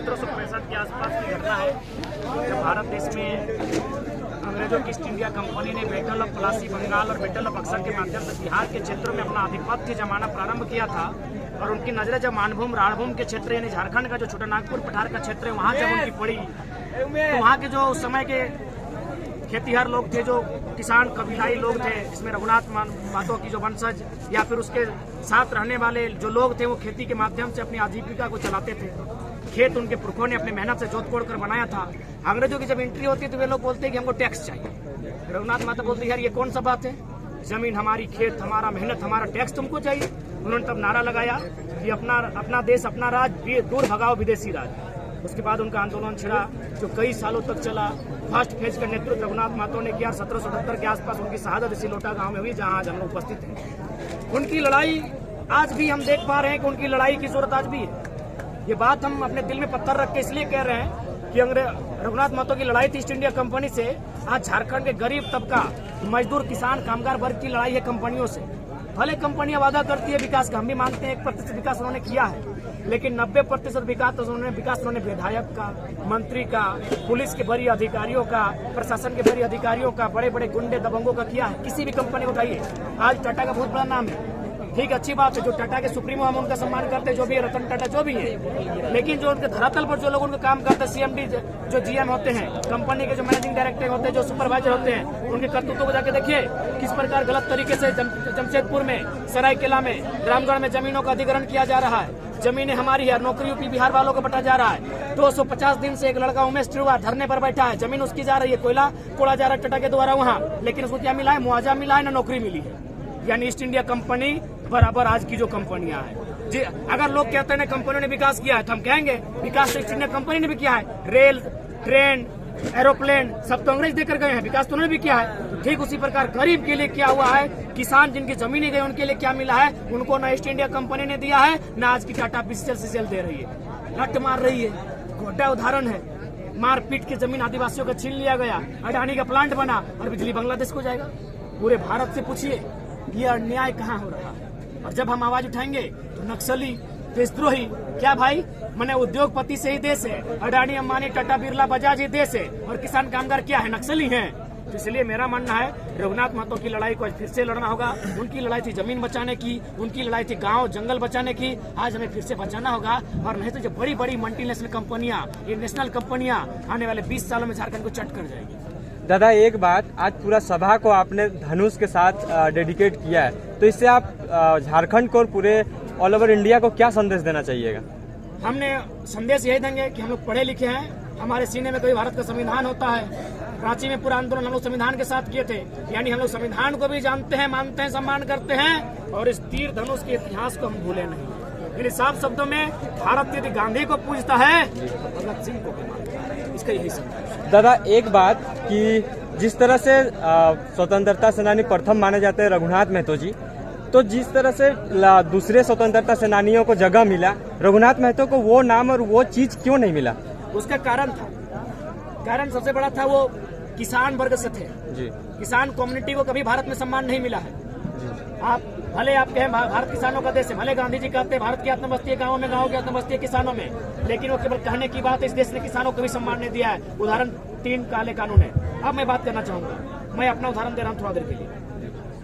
1765 के आसपास की घटना है जब भारत देश में अंग्रेजों की ईस्ट इंडिया कंपनी ने बैटल ऑफ प्लासी बंगाल और बैटल ऑफ बक्सर के माध्यम से बिहार के क्षेत्रों में अपना आधिपत्य जमाना प्रारंभ किया था। और उनकी नजरें जब मानभूम राणभूम के क्षेत्र यानी झारखंड का जो छोटा नागपुर पठार का क्षेत्र है वहाँ जब उनकी पड़ी तो वहाँ के जो उस समय के खेतीहर लोग थे, जो किसान कबीलाई लोग थे, जिसमें रघुनाथ महतो की जो वंशज या फिर उसके साथ रहने वाले जो लोग थे वो खेती के माध्यम से अपनी आजीविका को चलाते थे। खेत उनके पुरखों ने अपने मेहनत से जोत कोड़ कर बनाया था। अंग्रेजों की जब एंट्री होती है तो वे लोग बोलते हैं कि हमको टैक्स चाहिए। रघुनाथ महतो बोलते यार ये कौन सा बात है, जमीन हमारी, खेत हमारा, मेहनत हमारा, टैक्स तुमको चाहिए। उन्होंने तब नारा लगाया कि अपना देश अपना राज, दूर भगाओ विदेशी राज। उसके बाद उनका आंदोलन छिड़ा जो कई सालों तक चला। फर्स्ट फेज का नेतृत्व रघुनाथ महतो ने किया। 1777 के आसपास उनकी शहादत इसी लोटा गांव में हुई जहां आज हम लोग उपस्थित हैं। उनकी लड़ाई आज भी हम देख पा रहे हैं कि उनकी लड़ाई की जरूरत आज भी है। ये बात हम अपने दिल में पत्थर रख के इसलिए कह रहे हैं कि रघुनाथ महतो की लड़ाई थी ईस्ट इंडिया कंपनी से। आज झारखंड के गरीब तबका, मजदूर, किसान, कामगार वर्ग की लड़ाई है कंपनियों से। भले कंपनियां वादा करती है विकास का, हम भी मानते हैं 1% विकास उन्होंने किया है, लेकिन 90% विकास उन्होंने विधायक का, मंत्री का, पुलिस के बड़ी अधिकारियों का, प्रशासन के बड़ी अधिकारियों का, बड़े बड़े गुंडे दबंगों का किया है। किसी भी कंपनी उठाइए, आज टाटा का बहुत बड़ा नाम है, ठीक, अच्छी बात है, जो टाटा के सुप्रीमो हम उनका सम्मान करते हैं, जो भी है रतन टाटा जो भी है, लेकिन जो उनके धरातल पर जो लोग उनका काम करते हैं, सीएमडी जो जीएम होते हैं, कंपनी के जो मैनेजिंग डायरेक्टर होते हैं, जो सुपरवाइजर होते हैं, उनके करतूतों को जाके देखिए किस प्रकार गलत तरीके से जमशेदपुर में, सरायकेला में, रामगढ़ में जमीनों का अधिग्रहण किया जा रहा है। जमीनें हमारी है, नौकरी यूपी बिहार वालों को बटा जा रहा है। 250 दिन से एक लड़का उमेश त्रिवा धरने पर बैठा है, जमीन उसकी जा रही है, कोयला कोड़ा जा रहा है टाटा के द्वारा वहाँ, लेकिन उसको क्या मिला है, मुआवजा मिला है, ना नौकरी मिली है। यानी ईस्ट इंडिया कंपनी बराबर आज की जो कंपनियां हैं जी, अगर लोग कहते हैं कंपनियों ने विकास किया है तो हम कहेंगे विकास तो ईस्ट इंडिया कंपनी ने भी किया है। रेल, ट्रेन, एरोप्लेन सब तो अंग्रेज देकर गए हैं, विकास तो उन्होंने भी किया है। ठीक उसी प्रकार गरीब के लिए क्या हुआ है, किसान जिनकी जमीनें गई उनके लिए क्या मिला है, उनको ना ईस्ट इंडिया कंपनी ने दिया है, ना आज की टाटा बीसीएल दे रही है। लट मार रही है, गोड्डा उदाहरण है, मारपीट की जमीन आदिवासियों का छीन लिया गया, अडानी का प्लांट बना और बिजली बांग्लादेश को जाएगा। पूरे भारत से पूछिए ये अन्याय कहाँ हो रहा है। और जब हम आवाज उठाएंगे तो नक्सली, देशद्रोही, क्या भाई, मैंने उद्योगपति से ही देश है, अडानी, अंबानी, टाटा, बिरला, बजाज ही देश है, और किसान कामगार क्या है, नक्सली हैं। तो इसलिए मेरा मानना है रघुनाथ महतो की लड़ाई को आज फिर से लड़ना होगा। उनकी लड़ाई थी जमीन बचाने की, उनकी लड़ाई थी गांव जंगल बचाने की, आज हमें फिर से बचाना होगा। और नहीं तो जो बड़ी बड़ी मल्टीनेशनल कंपनियां, ये नेशनल कंपनियां आने वाले 20 सालों में झारखंड को चट कर जाएगी। दादा एक बात, आज पूरा सभा को आपने धनुष के साथ डेडिकेट किया है, तो इससे आप झारखंड को और पूरे ऑल ओवर इंडिया को क्या संदेश देना चाहिएगा? हमने संदेश यही देंगे कि हम लोग पढ़े लिखे हैं, हमारे सीने में कभी भारत का संविधान होता है। रांची में पूरा आंदोलन हम लोग संविधान के साथ किए थे, यानी हम लोग संविधान को भी जानते हैं, मानते हैं, सम्मान करते हैं, और इस तीर धनुष के इतिहास को हम भूले नहीं। यानी साफ शब्दों में भारत यदि गांधी को पूजता है तो भगत सिंह को भी मानता है, इसका यही संदेश। दादा एक बात कि जिस तरह से स्वतंत्रता सेनानी प्रथम माने जाते हैं रघुनाथ महतो जी, तो जिस तरह से दूसरे स्वतंत्रता सेनानियों को जगह मिला, रघुनाथ महतो को वो नाम और वो चीज क्यों नहीं मिला? उसका कारण सबसे बड़ा था, वो किसान वर्ग से थे जी। किसान कम्युनिटी को कभी भारत में सम्मान नहीं मिला है जी। आप कहें भारत किसानों का देश है, भले गांधी जी कहते हैं भारत की आत्मबस्ती है गाँव में, गाँव की आत्मबस्ती है किसानों में, लेकिन वो केवल कहने की बात है, इस देश ने किसानों को भी सम्मान नहीं दिया है। उदाहरण 3 काले कानून है। अब मैं बात करना चाहूंगा, मैं अपना उदाहरण दे रहा हूँ थोड़ा देर के लिए।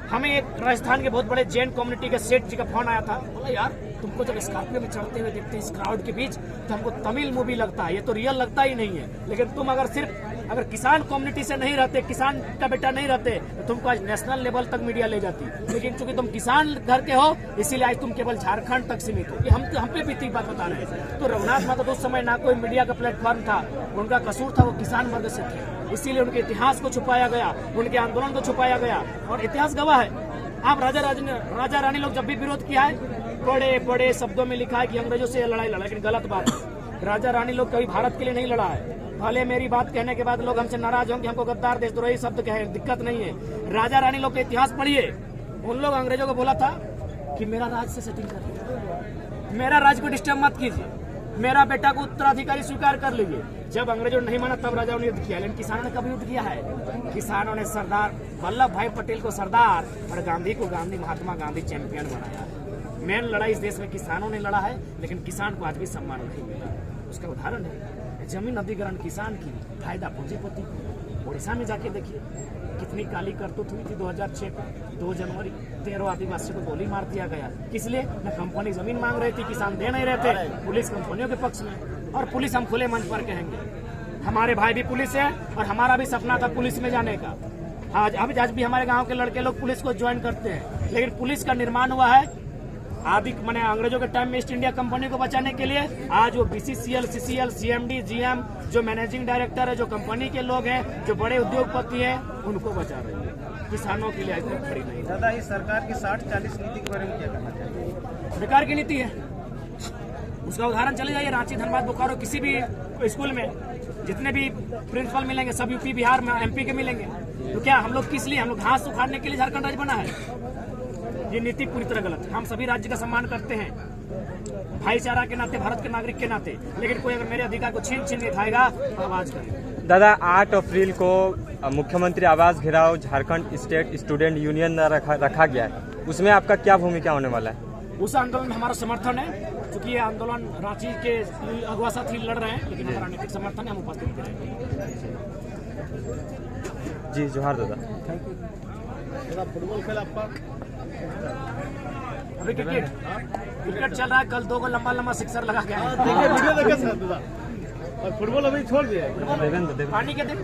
हमें एक राजस्थान के बहुत बड़े जैन कम्युनिटी के सेठ जी का फोन आया था, बोला यार तुमको जब स्कॉर्पियो में चढ़ते हुए देखते हैं इस क्राउड के बीच तो हमको तमिल मूवी लगता है, ये तो रियल लगता ही नहीं है। लेकिन तुम अगर किसान कम्युनिटी से नहीं रहते, किसान का बेटा नहीं रहते, तो तुमको आज नेशनल लेवल तक मीडिया ले जाती, लेकिन चूंकि तुम किसान घर के हो इसीलिए आज तुम केवल झारखंड तक सीमित हो। ये हम पे बीती बात बता रहे हैं। तो रघुनाथ महतो उस समय ना कोई मीडिया का प्लेटफॉर्म था, उनका कसूर था, वो किसान वर्ग से थे, इसीलिए उनके इतिहास को छुपाया गया, उनके आंदोलन को छुपाया गया। और इतिहास गवाह है, आप राजा रानी लोग जब भी विरोध किया है, बड़े बड़े शब्दों में लिखा है कि अंग्रेजों से लड़ाई लड़ा, लेकिन गलत बात है। राजा रानी लोग कभी भारत के लिए नहीं लड़ा है। भले मेरी बात कहने के बाद लोग हमसे नाराज होंगे, हमको गद्दार देशद्रोही शब्द कहे, दिक्कत नहीं है। राजा रानी लोग का इतिहास पढ़िए, उन लोग अंग्रेजों को बोला था कि मेरा राज से सेटिंग कर लीजिए, मेरा राज को डिस्टर्ब मत कीजिए, मेरा बेटा को उत्तराधिकारी स्वीकार कर लीजिए। जब अंग्रेजों ने नहीं माना तब राजाओं ने युद्ध किया, लेकिन किसानों ने कभी युद्ध किया है? किसानों ने सरदार वल्लभ भाई पटेल को सरदार और गांधी को महात्मा गांधी चैंपियन बनाया। मेन लड़ाई इस देश में किसानों ने लड़ा है, लेकिन किसान को आज भी सम्मान नहीं मिला। उसका उदाहरण है जमीन अधिग्रहण किसान की, फायदा पूंजीपति को। उड़ीसा में जाके देखिए कितनी काली करतूत हुई थी 2006 को। 2 जनवरी 13 आदिवासी को गोली मार दिया गया। किस लिए? न कंपनी जमीन मांग रही थी, किसान दे नहीं रहे थे, पुलिस कंपनियों के पक्ष में। और पुलिस हम खुले मंच पर कहेंगे, हमारे भाई भी पुलिस है और हमारा भी सपना था पुलिस में जाने का। आज भी हमारे गांव के लड़के लोग पुलिस को ज्वाइन करते हैं, लेकिन पुलिस का निर्माण हुआ है आदि मैंने अंग्रेजों के टाइम में ईस्ट इंडिया कंपनी को बचाने के लिए। आज वो BCCL, CCL, CMD, GM जो मैनेजिंग डायरेक्टर है, जो कंपनी के लोग हैं, जो बड़े उद्योगपति हैं, उनको बचा रहे हैं। किसानों के लिए आज तक खड़ी नहीं। दादा, इस सरकार की 60-40 नीति के बारे में क्या कहना चाहिए? बेकार की नीति है। उसका उदाहरण चले जाइए, रांची, धनबाद, बोकारो, किसी भी स्कूल में जितने भी प्रिंसिपल मिलेंगे सब यूपी, बिहार में, MP के मिलेंगे। तो क्या हम लोग किस लिए? हम लोग घास उखाड़ने के लिए झारखंड राज्य बना है? ये नीति पूरी तरह गलत है। हम सभी राज्य का सम्मान करते हैं भाईचारा के नाते, भारत के नागरिक के नाते, लेकिन कोई अगर मेरे अधिकार को छीन के खाएगा तो आवाज करें। दादा, 8 अप्रैल को मुख्यमंत्री आवास घेराव झारखंड स्टेट स्टूडेंट यूनियन द्वारा रखा गया है, उसमें आपका क्या भूमिका होने वाला है? उस आंदोलन में हमारा समर्थन है, क्योंकि ये आंदोलन रांची के अगवा साथी लड़ रहे हैं, लेकिन हमारा नैतिक समर्थन है, हम उपस्थित रहेंगे। जी जोहार दादा। फुटबॉल खेल आपका? अभी क्रिकेट चल रहा है। कल 2 गो लंबा सिक्सर लगा गया। वीडियो देखे सर दादा। और फुटबॉल अभी छोड़ दिया है। पानी के दिन